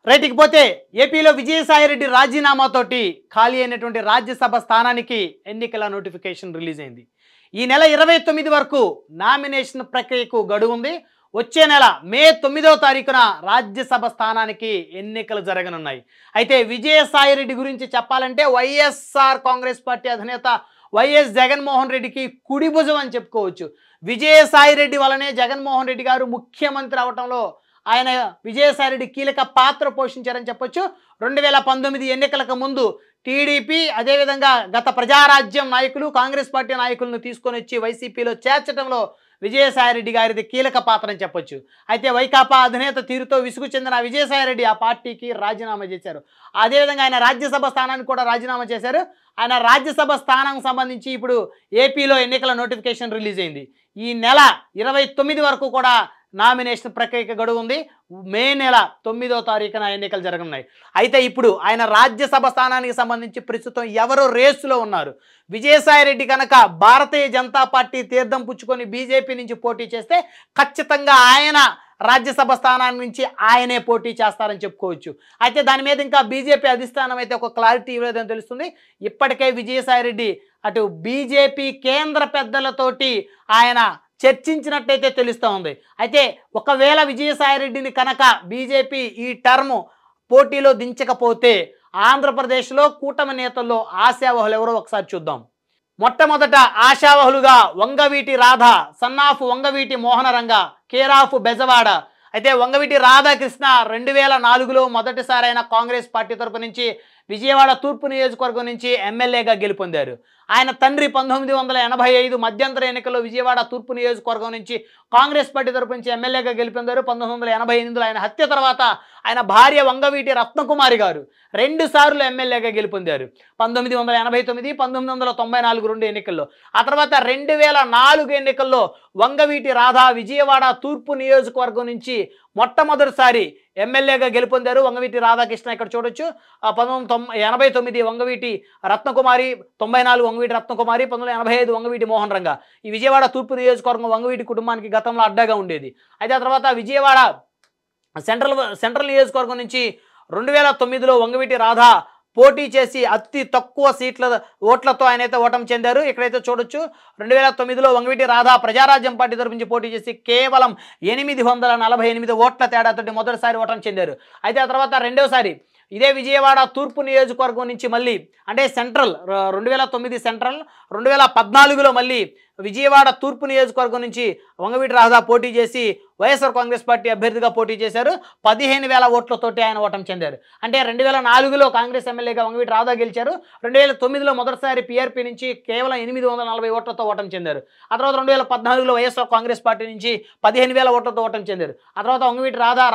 Right ఇకపోతే ఏపీలో విజయసాయిరెడ్డి రాజీనామాతోటి ఖాళీ అయినటువంటి రాజ్యసభ స్థానానికి ఎన్నికల నోటిఫికేషన్ రిలీజ్ అయింది. ఈ నెల 29 వరకు నామినేషన్ ప్రక్రియకు గడువు ఉంది. వచ్చే నెల మే 9వ తారీఖున రాజ్యసభ స్థానానికి ఎన్నికలు జరగనున్నాయి. అయితే విజయసాయిరెడ్డి గురించి చెప్పాలంటే వైఎస్ఆర్ కాంగ్రెస్ పార్టీ అధినేత వైఎస్ జగన్మోహన్ రెడ్డికి కుడి భుజం అని చెప్పుకోవచ్చు. విజయసాయిరెడ్డి వలనే జగన్మోహన్ రెడ్డి గారు ముఖ్యమంత్రి అవటంలో ఆయన విజయసాయిరెడ్డి కీలక పాత్ర పోషించారని చెప్పొచ్చు. 2019 ఎన్నికలకు ముందు టీడీపీ అదేవిధంగా గత ప్రజారాజ్యం నాయకులు కాంగ్రెస్ పార్టీ నాయకులను తీసుకొని వచ్చి వైసీపీలో చేర్చడంలో విజయసాయిరెడ్డి గారిది కీలక పాత్ర అని చెప్పొచ్చు. అయితే వైకాపా అధినేత తీరుతో విసుగు చెందిన విజయసాయిరెడ్డి ఆ పార్టీకి రాజీనామా చేశారు. అదేవిధంగా ఆయన రాజ్యసభ స్థానానికి కూడా రాజీనామా చేశారు. ఆయన రాజ్యసభ స్థానం సంబంధించి ఇప్పుడు ఏపీలో ఎన్నికల నోటిఫికేషన్ రిలీజ్ అయింది. ఈ నెల 29 వరకు కూడా నామినేషన్ ప్రక్రియకి గడువు ఉంది. మే నెల 9వ తారీఖున ఎన్నికలు జరగనున్నాయి. అయితే ఇప్పుడు ఆయన రాజ్యసభ స్థానానికి సంబంధించి ప్రస్తుతం ఎవరు రేసులో ఉన్నారు? విజయసాయిరెడ్డి కనుక భారతీయ జనతా పార్టీ తీర్థం పుచ్చుకొని బీజేపీ నుంచి పోటీ చేస్తే ఖచ్చితంగా ఆయన రాజ్యసభ స్థానాన్ని నుంచి ఆయనే పోటీ చేస్తారని చెప్పుకోవచ్చు. అయితే దాని మీద ఇంకా బీజేపీ అధిష్టానం అయితే ఒక క్లారిటీ ఇవ్వలేదని తెలుస్తుంది. ఇప్పటికే విజయసాయిరెడ్డి అటు బీజేపీ కేంద్ర పెద్దలతోటి ఆయన చర్చించినట్టయితే తెలుస్తూ ఉంది. అయితే ఒకవేళ విజయసాయిరెడ్డిని కనుక బీజేపీ ఈ టర్మ్ పోటీలో దించకపోతే ఆంధ్రప్రదేశ్లో కూటమి నేతల్లో ఆశావహులు ఎవరో ఒకసారి చూద్దాం. మొట్టమొదట ఆశావహులుగా వంగవీటి రాధ, సన్నాఫ్ వంగవీటి మోహనరంగ, కేరాఫ్ బెజవాడ. అయితే వంగవీటి రాధాకృష్ణ 2004లో మొదటిసారైన కాంగ్రెస్ పార్టీ తరపు నుంచి విజయవాడ తూర్పు నియోజకవర్గం నుంచి ఎమ్మెల్యేగా గెలుపొందారు. ఆయన తండ్రి 1985 మధ్యంతర ఎన్నికల్లో విజయవాడ తూర్పు నియోజకవర్గం నుంచి కాంగ్రెస్ పార్టీ తరపు నుంచి ఎమ్మెల్యేగా గెలుపొందారు. 1988లో ఆయన హత్య తర్వాత ఆయన భార్య వంగవీటి రత్నకుమారి గారు 2 సార్లు ఎమ్మెల్యేగా గెలుపొందారు. 1989, 1994 రెండు ఎన్నికల్లో. ఆ తర్వాత 2004 ఎన్నికల్లో వంగవీటి రాధా విజయవాడ తూర్పు నియోజకవర్గం నుంచి మొట్టమొదటిసారి ఎమ్మెల్యేగా గెలుపొందారు. వంగవీటి రాధాకృష్ణ ఇక్కడ చూడొచ్చు. 1989 వంగవీటి రత్నకుమారి, 94 వంగవీటి రత్నకుమారి, 1985 వంగవీటి మోహన్ రంగ. ఈ విజయవాడ తూర్పు నియోజకవర్గం వంగవీటి కుటుంబానికి గతంలో అడ్డాగా ఉండేది. అయితే ఆ తర్వాత విజయవాడ సెంట్రల్ నియోజకవర్గం నుంచి 2009లో వంగవీటి రాధా పోటీ చేసి అతి తక్కువ ఓట్లతో ఆయనైతే ఓటమి చెందారు. ఇక్కడైతే చూడొచ్చు 2009లో వంగవీటి రాధా ప్రజారాజ్యం పార్టీ తరపు నుంచి పోటీ చేసి కేవలం 848 ఓట్ల తేడాతోటి మొదటిసారి ఓటమి చెందారు. అయితే ఆ తర్వాత రెండోసారి ఇదే విజయవాడ తూర్పు నియోజకవర్గం నుంచి మళ్ళీ అంటే సెంట్రల్ 2009 సెంట్రల్, 2014లో మళ్ళీ విజయవాడ తూర్పు నియోజకవర్గం నుంచి వంగవీటి రాధా పోటీ చేసి వైఎస్ఆర్ కాంగ్రెస్ పార్టీ అభ్యర్థిగా పోటీ చేశారు. 15,000 ఓట్లతోటి ఆయన ఓటమి చెందారు. అంటే 2004లో కాంగ్రెస్ ఎమ్మెల్యేగా వంగవీటి రాధా గెలిచారు. 2009లో మొదటిసారి పీఆర్పీ నుంచి కేవలం 840 ఓట్లతో ఓటమి చెందారు. ఆ తర్వాత 2014లో వైఎస్ఆర్ కాంగ్రెస్ పార్టీ నుంచి 15,000 ఓట్లతో ఓటమి చెందారు. ఆ తర్వాత వంగవీటి రాధా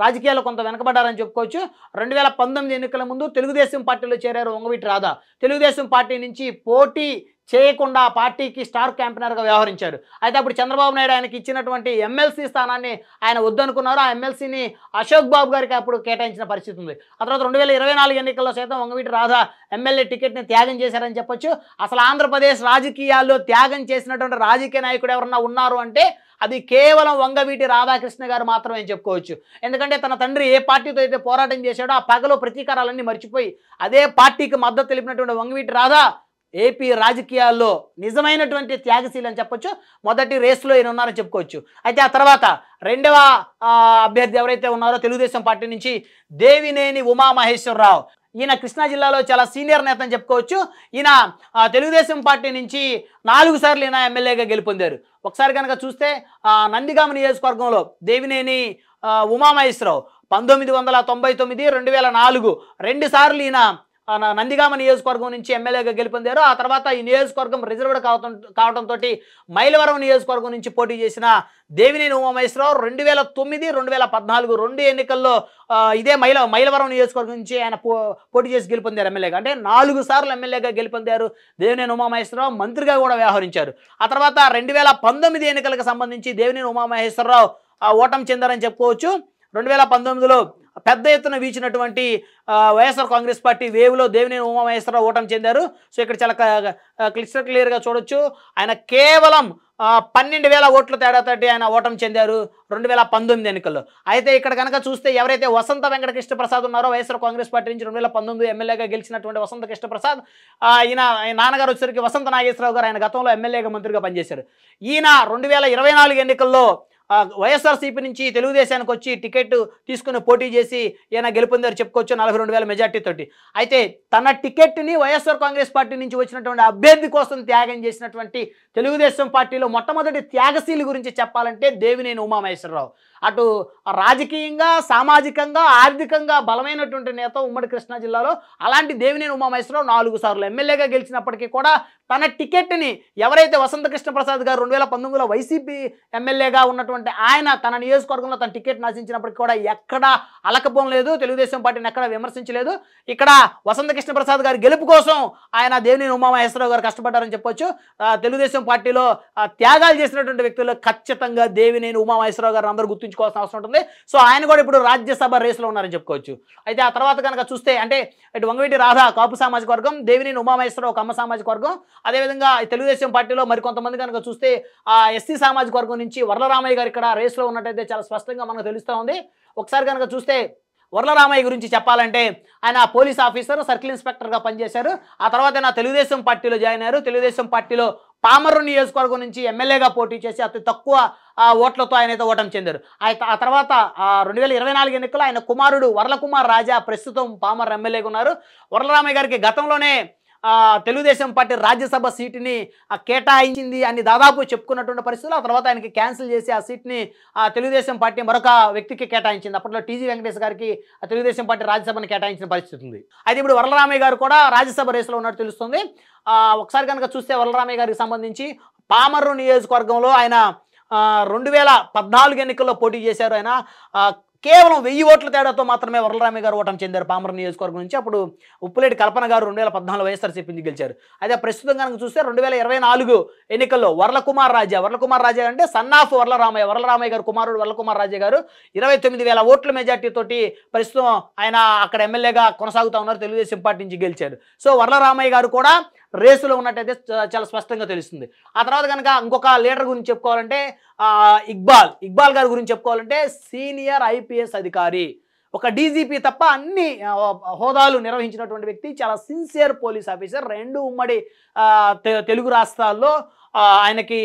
రాజకీయాల్లో కొంత వెనకబడ్డారని చెప్పుకోవచ్చు. 2019 ఎన్నికల ముందు తెలుగుదేశం పార్టీలో చేరారు వంగవీటి రాధా. తెలుగుదేశం పార్టీ నుంచి పోటీ చేయకుండా పార్టీకి స్టార్ క్యాంపెయినర్గా వ్యవహరించారు. అయితే అప్పుడు చంద్రబాబు నాయుడు ఆయనకి ఇచ్చినటువంటి ఎమ్మెల్సీ స్థానాన్ని ఆయన వద్దనుకున్నారు. ఆ ఎమ్మెల్సీని అశోక్ బాబు గారికి అప్పుడు కేటాయించిన పరిస్థితి ఉంది. ఆ తర్వాత 2024 ఎన్నికల్లో సైతం వంగవీటి రాధా ఎమ్మెల్యే టికెట్ని త్యాగం చేశారని చెప్పొచ్చు. అసలు ఆంధ్రప్రదేశ్ రాజకీయాల్లో త్యాగం చేసినటువంటి రాజకీయ నాయకుడు ఎవరన్నా ఉన్నారు అంటే అది కేవలం వంగవీటి రాధాకృష్ణ గారు మాత్రమే చెప్పుకోవచ్చు. ఎందుకంటే తన తండ్రి ఏ పార్టీతో అయితే పోరాటం చేశాడో ఆ పగలో ప్రతీకారాలన్నీ మర్చిపోయి అదే పార్టీకి మద్దతు తెలిపినటువంటి వంగవీటి రాధా ఏపీ రాజకీయాల్లో నిజమైనటువంటి త్యాగశీలు అని చెప్పొచ్చు. మొదటి రేసులో ఈయన ఉన్నారని చెప్పుకోవచ్చు. అయితే ఆ తర్వాత రెండవ అభ్యర్థి ఎవరైతే ఉన్నారో తెలుగుదేశం పార్టీ నుంచి దేవినేని ఉమామహేశ్వరరావు. ఈయన కృష్ణా జిల్లాలో చాలా సీనియర్ నేత అని చెప్పుకోవచ్చు. ఈయన తెలుగుదేశం పార్టీ నుంచి 4 సార్లు ఈయన ఎమ్మెల్యేగా గెలుపొందారు. ఒకసారి కనుక చూస్తే నందిగామ నియోజకవర్గంలో దేవినేని ఉమామహేశ్వరరావు 1999, 2004 2 సార్లు ఈయన నందిగామ నియోజకవర్గం నుంచి ఎమ్మెల్యేగా గెలుపొందారు. ఆ తర్వాత ఈ నియోజకవర్గం రిజర్వ్డ్ కావడంతో మైలవరం నియోజకవర్గం నుంచి పోటీ చేసిన దేవినేని ఉమామహేశ్వరరావు 2009, 2014 రెండు ఎన్నికల్లో ఇదే మైలవరం నియోజకవర్గం నుంచి ఆయన పోటీ చేసి గెలుపొందారు ఎమ్మెల్యేగా. అంటే 4 సార్లు ఎమ్మెల్యేగా గెలుపొందారు దేవినేని ఉమామహేశ్వరరావు. మంత్రిగా కూడా వ్యవహరించారు. ఆ తర్వాత 2019 ఎన్నికలకు సంబంధించి దేవినేని ఉమామహేశ్వరరావు ఓటమి చెందారని చెప్పుకోవచ్చు. 2019లో పెద్ద ఎత్తున వీచినటువంటి వైఎస్ఆర్ కాంగ్రెస్ పార్టీ వేవ్లో దేవినేని ఉమామహేశ్వరరావు ఓటమి చెందారు. సో ఇక్కడ చాలా క్లియర్గా చూడొచ్చు. ఆయన కేవలం 12,000 ఓట్ల తేడాతోటి ఆయన ఓటమి చెందారు 2019 ఎన్నికల్లో. అయితే ఇక్కడ కనుక చూస్తే ఎవరైతే వసంత వెంకట కృష్ణ ప్రసాద్ ఉన్నారో వైఎస్ఆర్ కాంగ్రెస్ పార్టీ నుంచి 2019 ఎమ్మెల్యేగా గెలిచినటువంటి వసంత కృష్ణ ప్రసాద్, ఈయన నాన్నగారు వచ్చేసరికి వసంత నాగేశ్వరరావు గారు, ఆయన గతంలో ఎమ్మెల్యేగా మంత్రిగా పనిచేశారు. ఈయన 2024 ఎన్నికల్లో వైఎస్ఆర్సీపీ నుంచి తెలుగుదేశానికి వచ్చి టికెట్ తీసుకుని పోటీ చేసి ఈయన గెలుపొందారు చెప్పుకోవచ్చు 42,000 మెజార్టీతోటి. అయితే తన టికెట్ని వైఎస్ఆర్ కాంగ్రెస్ పార్టీ నుంచి వచ్చినటువంటి అభ్యర్థి కోసం త్యాగం చేసినటువంటి తెలుగుదేశం పార్టీలో మొట్టమొదటి త్యాగశీలి గురించి చెప్పాలంటే దేవినేని ఉమామహేశ్వరరావు. అటు రాజకీయంగా, సామాజికంగా, ఆర్థికంగా బలమైనటువంటి నేత ఉమ్మడి కృష్ణా జిల్లాలో. అలాంటి దేవినేని ఉమామహేశ్వరరావు 4 సార్లు ఎమ్మెల్యేగా గెలిచినప్పటికీ కూడా తన టికెట్ని ఎవరైతే వసంత కృష్ణ ప్రసాద్ గారు 2019లో వైసీపీ ఎమ్మెల్యేగా ఉన్నటువంటి ఆయన తన నియోజకవర్గంలో తన టికెట్ నాశించినప్పటికీ కూడా ఎక్కడా అలకపోలేదు, తెలుగుదేశం పార్టీని ఎక్కడా విమర్శించలేదు. ఇక్కడ వసంత కృష్ణ ప్రసాద్ గారి గెలుపు కోసం ఆయన దేవినేని ఉమామహేశ్వరరావు గారు కష్టపడ్డారని చెప్పొచ్చు. తెలుగుదేశం పార్టీలో త్యాగాలు చేసినటువంటి వ్యక్తులు ఖచ్చితంగా దేవినేని ఉమామహేశ్వరరావు గారు అందరూ గుర్తుంచుకోవాల్సిన అవసరం ఉంటుంది. సో ఆయన కూడా ఇప్పుడు రాజ్యసభ రేసులో ఉన్నారని చెప్పుకోవచ్చు. అయితే ఆ తర్వాత కనుక చూస్తే అంటే ఇటు వంగవీటి రాధా కాపు సామాజిక వర్గం, దేవినేని ఉమామహేశ్వరరావు కమ్మ సామాజిక వర్గం, అదేవిధంగా తెలుగుదేశం పార్టీలో మరికొంతమంది కనుక చూస్తే ఎస్సీ సామాజిక వర్గం నుంచి వర్లరామయ్య గారు ఇక్కడ రేసులో ఉన్నట్టయితే చాలా స్పష్టంగా మనకు తెలుస్తూ ఉంది. ఒకసారి కనుక చూస్తే వర్లరామయ్య గురించి చెప్పాలంటే ఆయన పోలీస్ ఆఫీసర్, సర్కిల్ ఇన్స్పెక్టర్గా పనిచేశారు. ఆ తర్వాత ఆయన తెలుగుదేశం పార్టీలో జాయిన్ అయ్యారు. తెలుగుదేశం పార్టీలో పామర్రు నియోజకవర్గం నుంచి ఎమ్మెల్యేగా పోటీ చేసి అతి తక్కువ ఓట్లతో ఆయనైతే ఓటమి చెందారు. ఆ తర్వాత 2024 ఎన్నికల్లో ఆయన కుమారుడు వర్లకుమార్ రాజా ప్రస్తుతం పామర్రు ఎమ్మెల్యేగా ఉన్నారు. వర్లరామయ్య గారికి గతంలోనే తెలుగుదేశం పార్టీ రాజ్యసభ సీటుని కేటాయించింది అని దాదాపు చెప్పుకున్నటువంటి పరిస్థితులు. ఆ తర్వాత ఆయనకి క్యాన్సిల్ చేసి ఆ సీట్ని తెలుగుదేశం పార్టీ మరొక వ్యక్తికి కేటాయించింది. అప్పట్లో టీజీ వెంకటేష్ గారికి తెలుగుదేశం పార్టీ రాజ్యసభను కేటాయించిన పరిస్థితి ఉంది. అయితే ఇప్పుడు వర్లరామయ్య గారు కూడా రాజ్యసభ రేసులో ఉన్నట్టు తెలుస్తుంది. ఒకసారి కనుక చూస్తే వర్లరామయ్య గారికి సంబంధించి పామర్రు నియోజకవర్గంలో ఆయన 2014 ఎన్నికల్లో పోటీ చేశారు. ఆయన కేవలం 1000 ఓట్ల తేడాతో మాత్రమే వర్లరామయ్య గారు ఓటమి చెందారు పామర్రు నియోజకవర్గం నుంచి. అప్పుడు ఉప్పులేటి కల్పన గారు 2014 వైఎస్ఆర్సీపీ నుంచి గెలిచారు. అయితే ప్రస్తుతం కనుక చూస్తే 2024 ఎన్నికల్లో వర్లకుమార్ రాజా అంటే సన్ ఆఫ్ వర్లరామయ్య గారు కుమారుడు వర్లకుమార్ రాజా గారు 29,000 ఓట్ల మెజార్టీతోటి ప్రస్తుతం ఆయన అక్కడ ఎమ్మెల్యేగా కొనసాగుతూ ఉన్నారు. తెలుగుదేశం పార్టీ నుంచి గెలిచారు. సో వర్లరామయ్య గారు కూడా రేసులో ఉన్నట్టయితే చాలా స్పష్టంగా తెలుస్తుంది. ఆ తర్వాత కనుక ఇంకొక లీడర్ గురించి చెప్పుకోవాలంటే ఇక్బాల్ గారి గురించి చెప్పుకోవాలంటే సీనియర్ ఐపీఎస్ అధికారి, ఒక డీజీపీ తప్ప అన్ని హోదాలు నిర్వహించినటువంటి వ్యక్తి, చాలా సిన్సియర్ పోలీస్ ఆఫీసర్. 2 ఉమ్మడి తెలుగు రాష్ట్రాల్లో ఆయనకి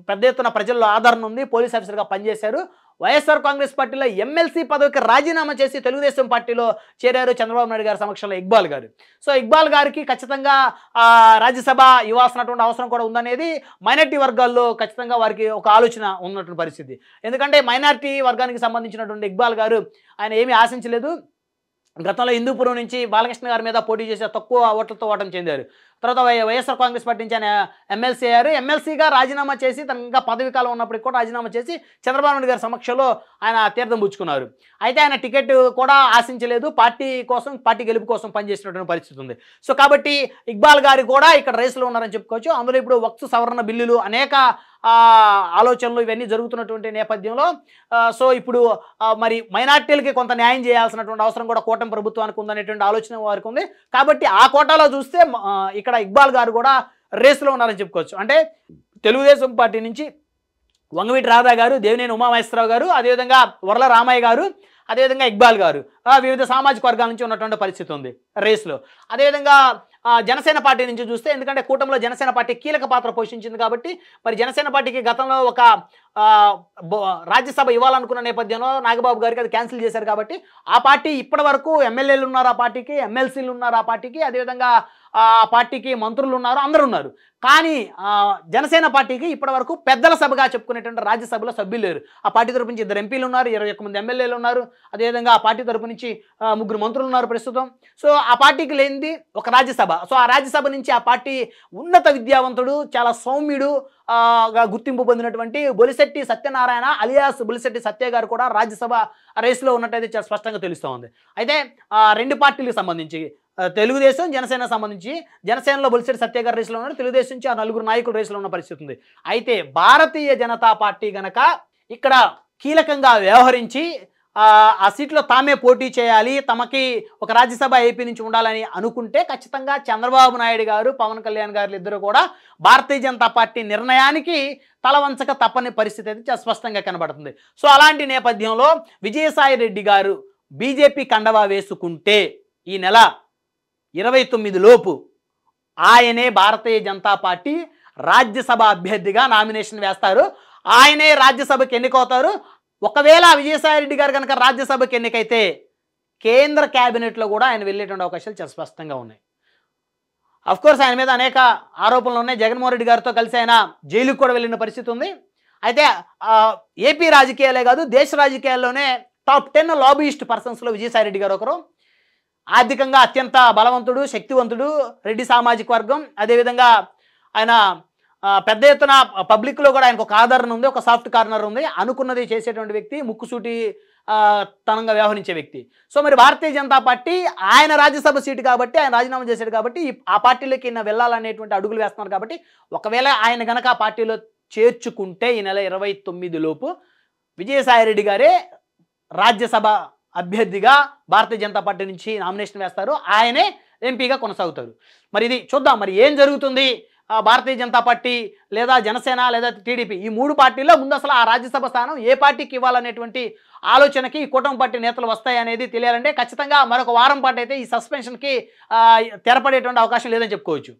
పెద్ద ఎత్తున ప్రజల్లో ఆదరణ ఉంది. పోలీస్ ఆఫీసర్గా పనిచేశారు. వైఎస్ఆర్ కాంగ్రెస్ పార్టీలో ఎమ్మెల్సీ పదవికి రాజీనామా చేసి తెలుగుదేశం పార్టీలో చేరారు చంద్రబాబు నాయుడు గారి సమక్షంలో ఇక్బాల్ గారు. సో ఇక్బాల్ గారికి ఖచ్చితంగా రాజ్యసభ ఇవ్వాల్సినటువంటి అవసరం కూడా ఉందనేది మైనార్టీ వర్గాల్లో ఖచ్చితంగా వారికి ఒక ఆలోచన ఉన్నటువంటి పరిస్థితి. ఎందుకంటే మైనార్టీ వర్గానికి సంబంధించినటువంటి ఇక్బాల్ గారు ఆయన ఏమీ ఆశించలేదు. గతంలో హిందూపురం నుంచి బాలకృష్ణ గారి మీద పోటీ చేసే తక్కువ ఓట్లతో ఓటమి చెందారు. తర్వాత వైఎస్ఆర్ కాంగ్రెస్ పార్టీ నుంచి ఆయన ఎమ్మెల్సీ అయ్యారు. ఎమ్మెల్సీగా రాజీనామా చేసి తన ఇంకా పదవి కాలం ఉన్నప్పటికీ కూడా రాజీనామా చేసి చంద్రబాబు నాయుడు గారి సమక్షంలో ఆయన తీర్థం పుచ్చుకున్నారు. అయితే ఆయన టికెట్ కూడా ఆశించలేదు. పార్టీ గెలుపు కోసం పనిచేసినటువంటి పరిస్థితి ఉంది. సో కాబట్టి ఇక్బాల్ గారు కూడా ఇక్కడ రేసులో ఉన్నారని చెప్పుకోవచ్చు. అందులో ఇప్పుడు వక్ఫ్ సవరణ బిల్లులు అనేక ఆలోచనలు ఇవన్నీ జరుగుతున్నటువంటి నేపథ్యంలో సో ఇప్పుడు మరి మైనార్టీలకి కొంత న్యాయం చేయాల్సినటువంటి అవసరం కూడా కూటమి ప్రభుత్వానికి ఉందనేటువంటి ఆలోచన వారికి ఉంది. కాబట్టి ఆ కోటాలో చూస్తే ఇక్కడ ఇక్బాల్ గారు కూడా రేసులో ఉన్నారని చెప్పుకోవచ్చు. అంటే తెలుగుదేశం పార్టీ నుంచి వంగవీటి రాధా గారు, దేవినేని ఉమామహేశ్వరరావు గారు, అదేవిధంగా వర్లరామయ్య గారు, అదేవిధంగా ఇక్బాల్ గారు వివిధ సామాజిక వర్గాల నుంచి ఉన్నటువంటి పరిస్థితి ఉంది రేసులో. అదేవిధంగా జనసేన పార్టీ నుంచి చూస్తే, ఎందుకంటే కూటమిలో జనసేన పార్టీ కీలక పాత్ర పోషించింది కాబట్టి మరి జనసేన పార్టీకి గతంలో ఒక రాజ్యసభ ఇవ్వాలనుకున్న నేపథ్యంలో నాగబాబు గారికి అది క్యాన్సిల్ చేశారు. కాబట్టి ఆ పార్టీ ఇప్పటి వరకు ఎమ్మెల్యేలు ఉన్నారు, ఆ పార్టీకి ఎమ్మెల్సీలు ఉన్నారు, ఆ పార్టీకి అదేవిధంగా ఆ పార్టీకి మంత్రులు ఉన్నారు, అందరూ ఉన్నారు. కానీ జనసేన పార్టీకి ఇప్పటి వరకు పెద్దల సభగా చెప్పుకునేటువంటి రాజ్యసభలో సభ్యులు లేరు. ఆ పార్టీ తరపు నుంచి 2 ఎంపీలు ఉన్నారు, 21 మంది ఎమ్మెల్యేలు ఉన్నారు, అదేవిధంగా ఆ పార్టీ తరపు నుంచి 3 మంత్రులు ఉన్నారు ప్రస్తుతం. సో ఆ పార్టీకి లేనిది ఒక రాజ్యసభ. సో ఆ రాజ్యసభ నుంచి ఆ పార్టీ ఉన్నత విద్యావంతుడు, చాలా సౌమ్యుడు గుర్తింపు పొందినటువంటి బొలిశెట్టి సత్యనారాయణ అలియాస్ బొలిశెట్టి సత్య గారు కూడా రాజ్యసభ రేసులో ఉన్నట్టయితే చాలా స్పష్టంగా తెలుస్తూ ఉంది. అయితే 2 పార్టీలకు సంబంధించి తెలుగుదేశం, జనసేన సంబంధించి జనసేనలో బొలిశెట్టి సత్య గారు రేసులో ఉన్నారు, తెలుగుదేశం నుంచి ఆ 4 నాయకులు రేసులో ఉన్న పరిస్థితి ఉంది. అయితే భారతీయ జనతా పార్టీ గనక ఇక్కడ కీలకంగా వ్యవహరించి ఆ సీట్లో తామే పోటీ చేయాలి, తమకి ఒక రాజ్యసభ ఏపీ నుంచి ఉండాలని అనుకుంటే ఖచ్చితంగా చంద్రబాబు నాయుడు గారు, పవన్ కళ్యాణ్ గారు ఇద్దరు కూడా భారతీయ జనతా పార్టీ నిర్ణయానికి తలవంచక తప్పని పరిస్థితి అయితే చాలా స్పష్టంగా కనబడుతుంది. సో అలాంటి నేపథ్యంలో విజయసాయి రెడ్డి గారు బీజేపీ కండవా వేసుకుంటే ఈ నెల 29 లోపు ఆయనే భారతీయ జనతా పార్టీ రాజ్యసభ అభ్యర్థిగా నామినేషన్ వేస్తారు. ఆయనే రాజ్యసభకి ఎన్నికవుతారు. ఒకవేళ విజయసాయి రెడ్డి గారు కనుక రాజ్యసభకి ఎన్నికైతే కేంద్ర క్యాబినెట్లో కూడా ఆయన వెళ్ళేటువంటి అవకాశాలు చాలా స్పష్టంగా ఉన్నాయి. కోర్స్ ఆయన మీద అనేక ఆరోపణలు ఉన్నాయి. జగన్మోహన్ రెడ్డి గారితో కలిసి ఆయన జైలుకు కూడా వెళ్ళిన పరిస్థితి ఉంది. అయితే ఏపీ రాజకీయాలే కాదు, దేశ రాజకీయాల్లోనే టాప్ 10 లాబీయిస్ట్ పర్సన్స్లో విజయసాయి రెడ్డి గారు ఒకరు. ఆర్థికంగా అత్యంత బలవంతుడు, శక్తివంతుడు, రెడ్డి సామాజిక వర్గం. అదేవిధంగా ఆయన పెద్ద ఎత్తున పబ్లిక్లో కూడా ఆయనకు ఒక ఆదరణ ఉంది, ఒక సాఫ్ట్ కార్నర్ ఉంది. అనుకున్నది చేసేటువంటి వ్యక్తి, ముక్కుసూటి తనంగా వ్యవహరించే వ్యక్తి. సో మరి భారతీయ జనతా పార్టీ ఆయన రాజ్యసభ సీటు కాబట్టి ఆయన రాజీనామా చేశాడు కాబట్టి ఆ పార్టీలోకి ఈయన వెళ్ళాలనేటువంటి అడుగులు వేస్తున్నారు. కాబట్టి ఒకవేళ ఆయన గనక ఆ పార్టీలో చేర్చుకుంటే ఈ నెల 29 లోపు విజయసాయి రెడ్డి గారే రాజ్యసభ అభ్యర్థిగా భారతీయ జనతా పార్టీ నుంచి నామినేషన్ వేస్తారు. ఆయనే ఎంపీగా కొనసాగుతారు. మరి ఇది చూద్దాం మరి ఏం జరుగుతుంది. భారతీయ జనతా పార్టీ లేదా జనసేన లేదా టీడీపీ ఈ 3 పార్టీల్లో ముందు అసలు ఆ రాజ్యసభ స్థానం ఏ పార్టీకి ఇవ్వాలనేటువంటి ఆలోచనకి ఈ కూటమి పార్టీ నేతలు వస్తాయి అనేది తెలియాలంటే ఖచ్చితంగా మరొక వారం పాటు అయితే ఈ సస్పెన్షన్కి తెరపడేటువంటి అవకాశం లేదని చెప్పుకోవచ్చు.